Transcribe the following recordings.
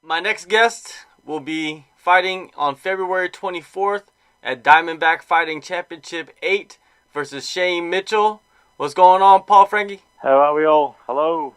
My next guest will be fighting on February 24th at Diamondback Fighting Championship 8 versus Shane Mitchell. What's going on, Paul Franchi? How are we all? Hello.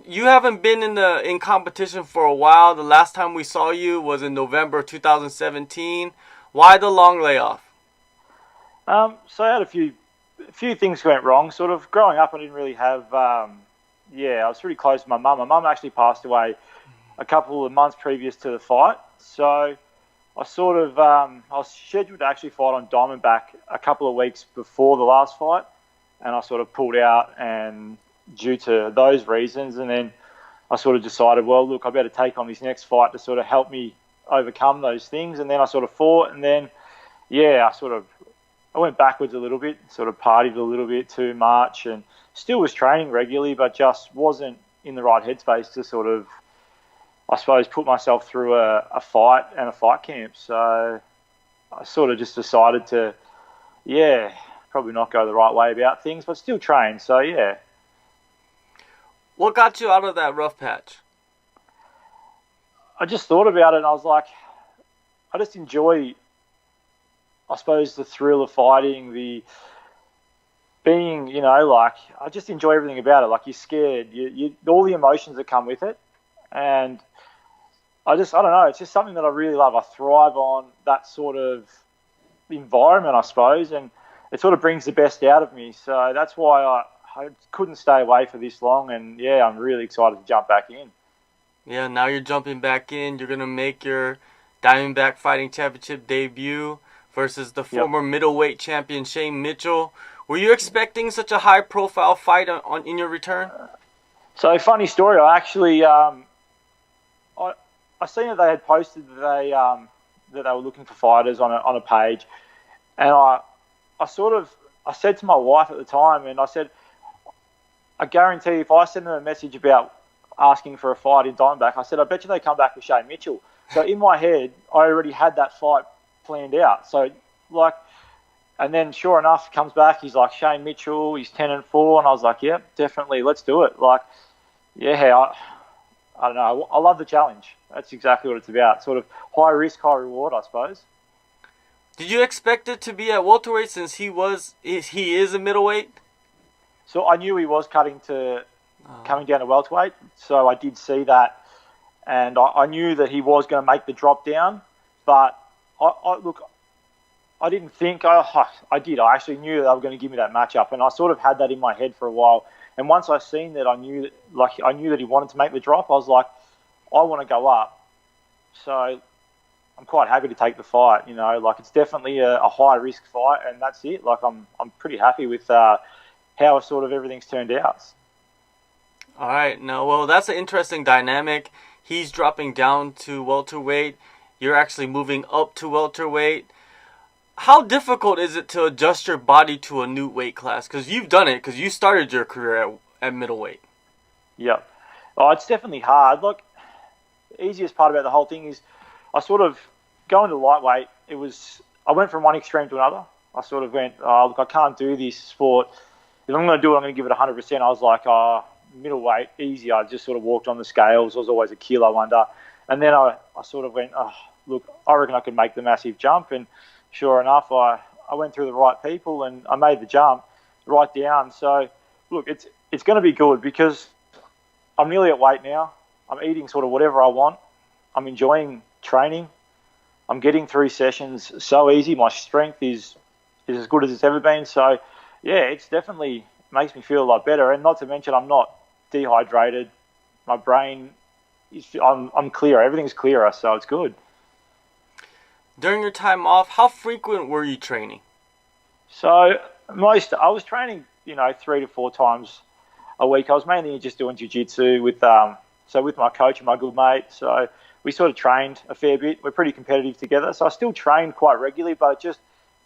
You haven't been in competition for a while. The last time we saw you was in November 2017. Why the long layoff? So I had a few things went wrong. Sort of growing up, I didn't really have. I was pretty close to my mum. My mum actually passed away a couple of months previous to the fight. So I sort of I was scheduled to actually fight on Diamondback a couple of weeks before the last fight, and I sort of pulled out and due to those reasons. And then I sort of decided, well, look, I better take on this next fight to sort of help me overcome those things. And then I sort of fought, and then I went backwards a little bit, sort of partied a little bit too much, and still was training regularly, but just wasn't in the right headspace to sort of, I suppose, put myself through a fight and a fight camp. So I sort of just decided to, probably not go the right way about things, but still train. So, yeah. What got you out of that rough patch? I just thought about it, and I was like, I just enjoy, I suppose, the thrill of fighting, the being, I just enjoy everything about it. Like, you're scared, all the emotions that come with it. And I don't know, it's just something that I really love. I thrive on that sort of environment, I suppose, and it sort of brings the best out of me. So that's why I couldn't stay away for this long, and I'm really excited to jump back in. Yeah, now you're jumping back in. You're going to make your Diamondback Fighting Championship debut versus the former middleweight champion Shane Mitchell. Were you expecting such a high-profile fight in your return? So, funny story. I actually, I seen that they had posted that they were looking for fighters on a page, and I said to my wife at the time, and I said, I guarantee if I send them a message about asking for a fight in Diamondback, I said, I bet you they come back with Shane Mitchell. So in my head, I already had that fight planned out. So, and then sure enough, comes back, he's like, Shane Mitchell, he's 10-4, and I was like, yep, definitely, let's do it. I don't know, I love the challenge. That's exactly what it's about. Sort of high risk, high reward, I suppose. Did you expect it to be at welterweight since he is a middleweight? So I knew he was coming down to welterweight, so I did see that, and I knew that he was going to make the drop down, but I didn't think, I did. I actually knew that they were going to give me that matchup, and I sort of had that in my head for a while. And once I seen that, I knew that he wanted to make the drop. I was like, I want to go up. So I'm quite happy to take the fight. It's definitely a high risk fight, and that's it. I'm pretty happy with how sort of everything's turned out. All right, that's an interesting dynamic. He's dropping down to welterweight. You're actually moving up to welterweight. How difficult is it to adjust your body to a new weight class? Because you've done it, because you started your career at middleweight. Yeah. Oh, it's definitely hard. Look, the easiest part about the whole thing is I sort of, going to lightweight, I went from one extreme to another. I sort of went, I can't do this sport. If I'm going to do it, I'm going to give it 100%. I was like, middleweight, easy. I just sort of walked on the scales. I was always a kilo under. And then I sort of went, I reckon I could make the massive jump. And sure enough, I went through the right people and I made the jump right down. So, look, it's going to be good because I'm nearly at weight now. I'm eating sort of whatever I want. I'm enjoying training. I'm getting 3 sessions so easy. My strength is as good as it's ever been. So, it's definitely makes me feel a lot better. And not to mention, I'm not dehydrated. My brain I'm clear. Everything's clearer, so it's good. During your time off, how frequent were you training? So I was training, 3 to 4 times a week. I was mainly just doing jiu-jitsu with my coach and my good mate. So we sort of trained a fair bit. We're pretty competitive together. So I still trained quite regularly, but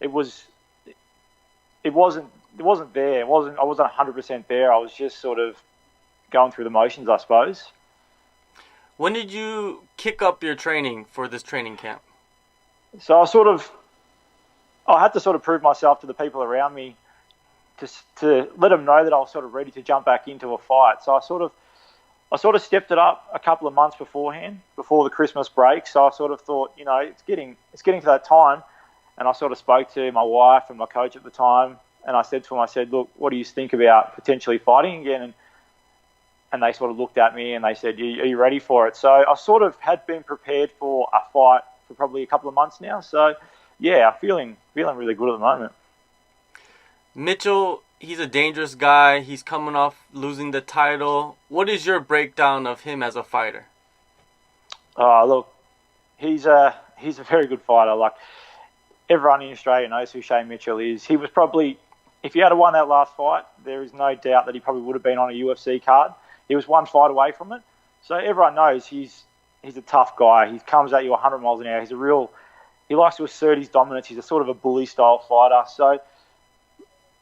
it wasn't there. I wasn't 100% there. I was just sort of going through the motions, I suppose. When did you kick up your training for this training camp? So I had to sort of prove myself to the people around me to let them know that I was sort of ready to jump back into a fight. So I sort of stepped it up a couple of months beforehand, before the Christmas break. So I sort of thought, it's getting to that time, and I sort of spoke to my wife and my coach at the time, and I said to him, look, what do you think about potentially fighting again? And they sort of looked at me and they said, are you ready for it? So I sort of had been prepared for a fight for probably a couple of months now. So yeah, I'm feeling really good at the moment. Mitchell, he's a dangerous guy. He's coming off losing the title. What is your breakdown of him as a fighter? Look, he's a very good fighter. Like, everyone in Australia knows who Shane Mitchell is. He was probably, if he had won that last fight, there is no doubt that he probably would have been on a UFC card. He was one fight away from it. So everyone knows he's a tough guy. He comes at you 100 miles an hour. He likes to assert his dominance. He's a sort of a bully style fighter. So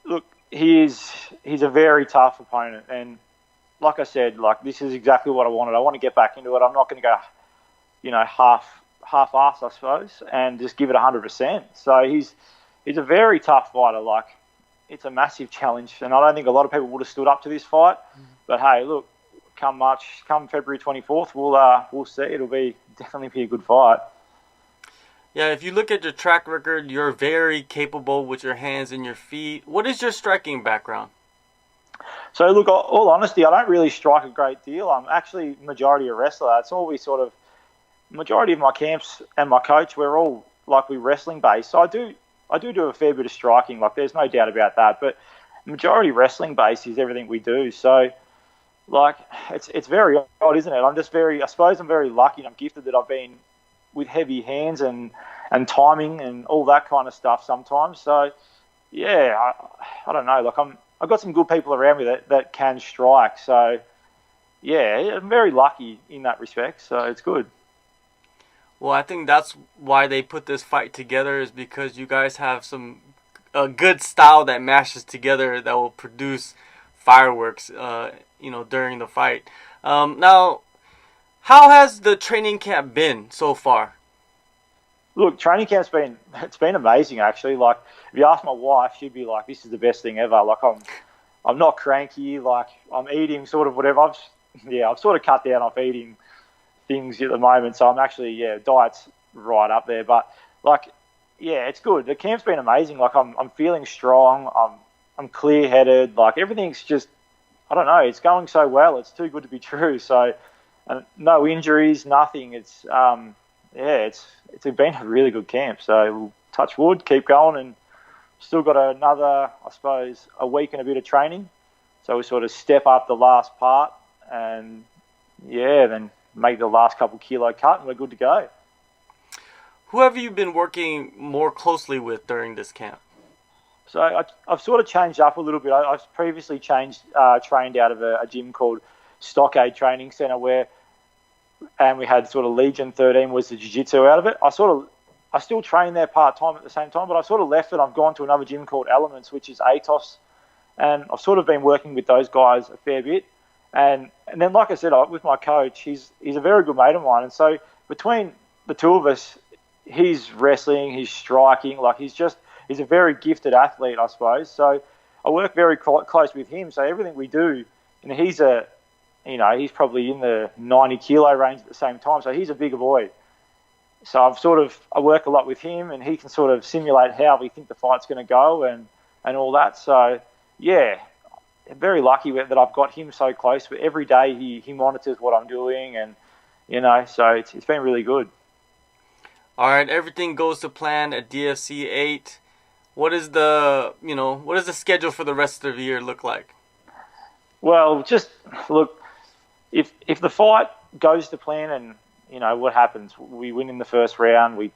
look, he's a very tough opponent. And like I said, this is exactly what I wanted. I want to get back into it. I'm not going to go, half-assed, I suppose, and just give it 100%. So he's a very tough fighter. It's a massive challenge, and I don't think a lot of people would have stood up to this fight. But hey, look, come February 24th, we'll see. It'll definitely be a good fight. Yeah, if you look at your track record, you're very capable with your hands and your feet. What is your striking background? So look, all honesty, I don't really strike a great deal. I'm actually majority a wrestler. That's all majority of my camps and my coach, we're all we're wrestling based. So I do a fair bit of striking. There's no doubt about that. But majority wrestling based is everything we do. So it's very odd, isn't it? I suppose I'm very lucky and I'm gifted that I've been with heavy hands and timing and all that kind of stuff sometimes. So yeah, I don't know. I've got some good people around me that can strike. So yeah, I'm very lucky in that respect. So it's good. Well, I think that's why they put this fight together, is because you guys have a good style that mashes together that will produce fireworks, during the fight. Now, how has the training camp been so far? Look, training camp's been amazing actually. If you ask my wife, she'd be like, "This is the best thing ever." I'm not cranky. I'm eating sort of whatever. I've sort of cut down off eating things at the moment, so I'm actually diet's right up there. But it's good. The camp's been amazing. I'm feeling strong. I'm clear headed. Everything's just, I don't know. It's going so well. It's too good to be true. So no injuries, nothing. It's been a really good camp. So we'll touch wood, keep going, and still got another, I suppose, a week and a bit of training. So we sort of step up the last part, and then make the last couple kilo cut, and we're good to go. Who have you been working more closely with during this camp? So I've sort of changed up a little bit. I've previously trained out of a gym called Stockade Training Centre and we had sort of Legion 13 was the jiu-jitsu out of it. I still train there part-time at the same time, but I sort of left it. I've gone to another gym called Elements, which is ATOS, and I've sort of been working with those guys a fair bit. And then, like I said, with my coach, he's a very good mate of mine. And so between the two of us, he's wrestling, he's striking. He's a very gifted athlete, I suppose. So I work very close with him. So everything we do, and he's probably in the 90 kilo range at the same time. So he's a bigger boy. So I work a lot with him, and he can sort of simulate how we think the fight's going to go and all that. So yeah, very lucky that I've got him so close. But every day he monitors what I'm doing, and so it's been really good. All right, everything goes to plan at DFC 8. What is the schedule for the rest of the year look like? Well, just look, if the fight goes to plan and what happens, we win in the first round, we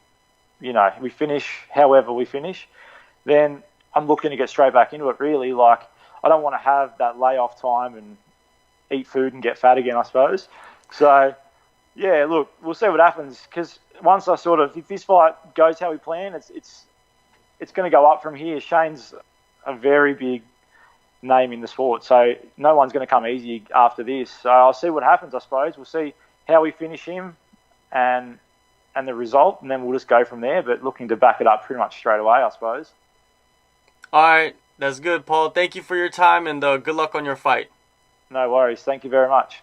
finish however we finish, then I'm looking to get straight back into it. Really, I don't want to have that layoff time and eat food and get fat again, I suppose. So yeah, look, we'll see what happens, because once if this fight goes how we plan, it's going to go up from here. Shane's a very big name in the sport, so no one's going to come easy after this. So I'll see what happens, I suppose. We'll see how we finish him and the result, and then we'll just go from there, but looking to back it up pretty much straight away, I suppose. All right, that's good, Paul. Thank you for your time, and good luck on your fight. No worries. Thank you very much.